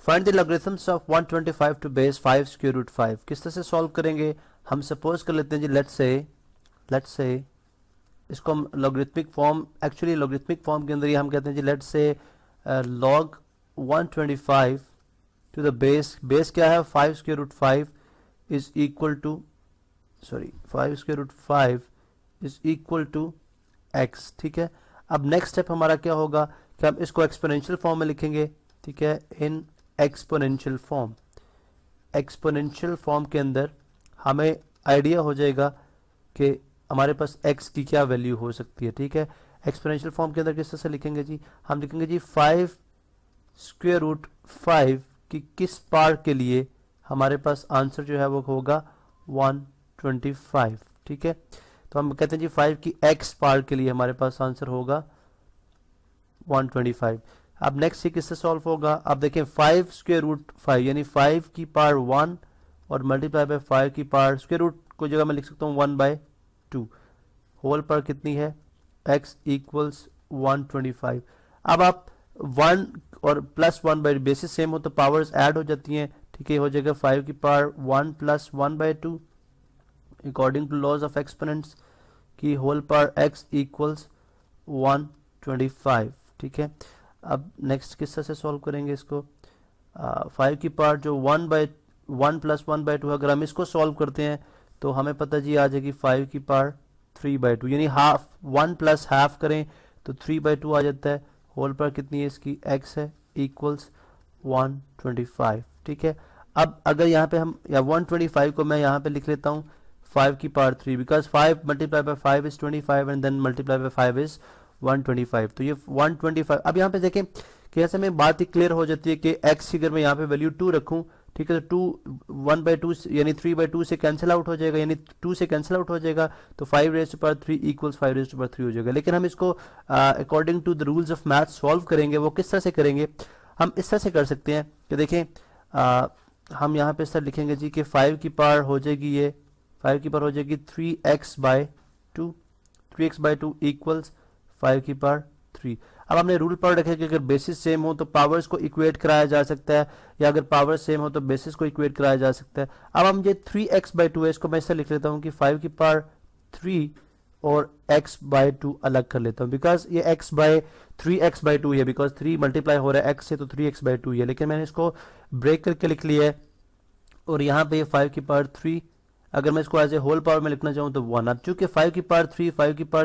Find the logarithms of 125 to base 5 square root 5। किस तरह से सॉल्व करेंगे? हम सपोज कर लेते हैं जी, लेट्स से इसको हम logarithmic form, actually logarithmic form के अंदर ये हम कहते हैं जी, let's say log 125 to the base क्या है 5 square root 5 is equal to 5 square root 5 is equal to x। ठीक है, अब नेक्स्ट स्टेप हमारा क्या होगा कि हम इसको एक्सपोनेंशियल फॉर्म में लिखेंगे। ठीक है, इन एक्सपोनेंशियल फॉर्म के अंदर हमें आइडिया हो जाएगा कि हमारे पास x की क्या वैल्यू हो सकती है। ठीक है, एक्सपोनेंशियल फॉर्म के अंदर किस तरह से लिखेंगे जी, हम लिखेंगे जी 5 स्क्वायर रूट 5 की किस पार्ट के लिए हमारे पास आंसर जो है वो होगा 125। ठीक है, तो हम कहते हैं जी 5 की x पार्ट के लिए हमारे पास आंसर होगा 125। अब नेक्स्ट ये किससे सॉल्व होगा? अब देखें 5 स्क्वायर रूट 5 यानी 5 की पावर 1 और मल्टीप्लाई बाय 5 की पावर स्क्वायर रूट को जगह मैं लिख सकता हूँ 1/2, होल पर कितनी है x इक्वल्स 125। अब आप 1 और प्लस 1 बाई बेसिस सेम हो तो पावर्स ऐड हो जाती हैं। ठीक है, हो जाएगा 5 की power 1 plus 1/2 according to laws of exponents की होल पर x इक्वल्स 125। ठीक है, अब नेक्स्ट किस तरह से सॉल्व करेंगे इसको? 5 की पार्ट जो 1 प्लस 1/2, अगर हम इसको सॉल्व करते हैं तो हमें पता जी आ जाएगी 5 की पार्ट 3/2 यानी हाफ, 1 प्लस हाफ करें तो 3/2 आ जाता है। होल पर कितनी है इसकी x है इक्वल्स 125। ठीक है, अब अगर यहाँ पे हम या 125 को मैं यहाँ पे लिख लेता हूँ 5 की power 3 because 5 multiply by 5 is 25 and then multiply by 5 is 125। तो ये 125। अब यहाँ पे देखें कि ऐसे में बात ही क्लियर हो जाती है कि x की अगर मैं यहाँ पे वैल्यू 2 रखूँ, ठीक है, तो 1/2 यानी 3/2 से कैंसिल आउट हो जाएगा, यानी 2 से कैंसिल आउट हो जाएगा तो 5 इक्वल्स 5 हो जाएगा। लेकिन हम इसको according to the rules of math solve करेंगे। वो किस तरह से करेंगे? हम इस तरह से कर सकते हैं कि देखें हम यहाँ पे इस तरह लिखेंगे जी कि 5 की पावर हो जाएगी, ये 5 की पावर हो जाएगी 3x/2 इक्वल्स 5 की पावर 3। अब हमने रूल पढ़ रखे कि अगर बेसिस सेम हो तो पावर्स को इक्वेट कराया जा सकता है, या अगर पावर सेम हो तो बेसिस को इक्वेट कराया जा सकता है। अब हम ये 3x/2 है, इसको मैं इससे लिख लेता हूँ कि 5 की पावर 3 और x/2 अलग कर लेता हूँ बिकॉज ये 3x/2 है, बिकॉज 3 मल्टीप्लाई हो रहा है x से तो 3x/2 है, लेकिन मैंने इसको ब्रेक करके लिख लिया है। और यहाँ पे 5 की पावर 3 अगर मैं इसको एज ए होल पावर में लिखना चाहूँ तो 1। अब चूंकि 5 की पावर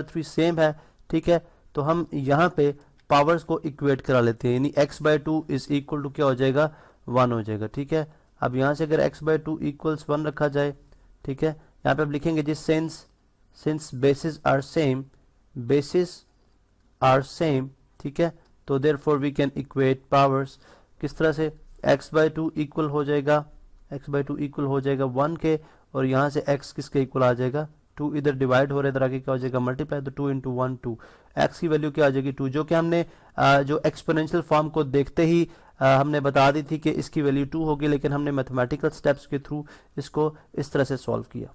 3 सेम है, ठीक है, तो हम यहाँ पे पावर्स को इक्वेट करा लेते हैं, यानी x/2 इज इक्वल टू क्या हो जाएगा 1 हो जाएगा। ठीक है, अब यहाँ से अगर x/2 इक्वल्स 1 रखा जाए, ठीक है, यहाँ पे आप लिखेंगे जी सिंस बेसिस आर सेम, ठीक है, तो therefore we can equate powers. किस तरह से? x/2 इक्वल हो जाएगा 1 के, और यहाँ से x किसके इक्वल आ जाएगा 2, इधर डिवाइड हो रहा है, इधर आगे क्या हो जाएगा मल्टीप्लाई, तो 2 × 1 2, x की वैल्यू क्या आ जाएगी 2, जो कि हमने जो एक्सपोनेंशियल फॉर्म को देखते ही हमने बता दी थी कि इसकी वैल्यू 2 होगी, लेकिन हमने मैथमेटिकल स्टेप्स के थ्रू इसको इस तरह से सॉल्व किया।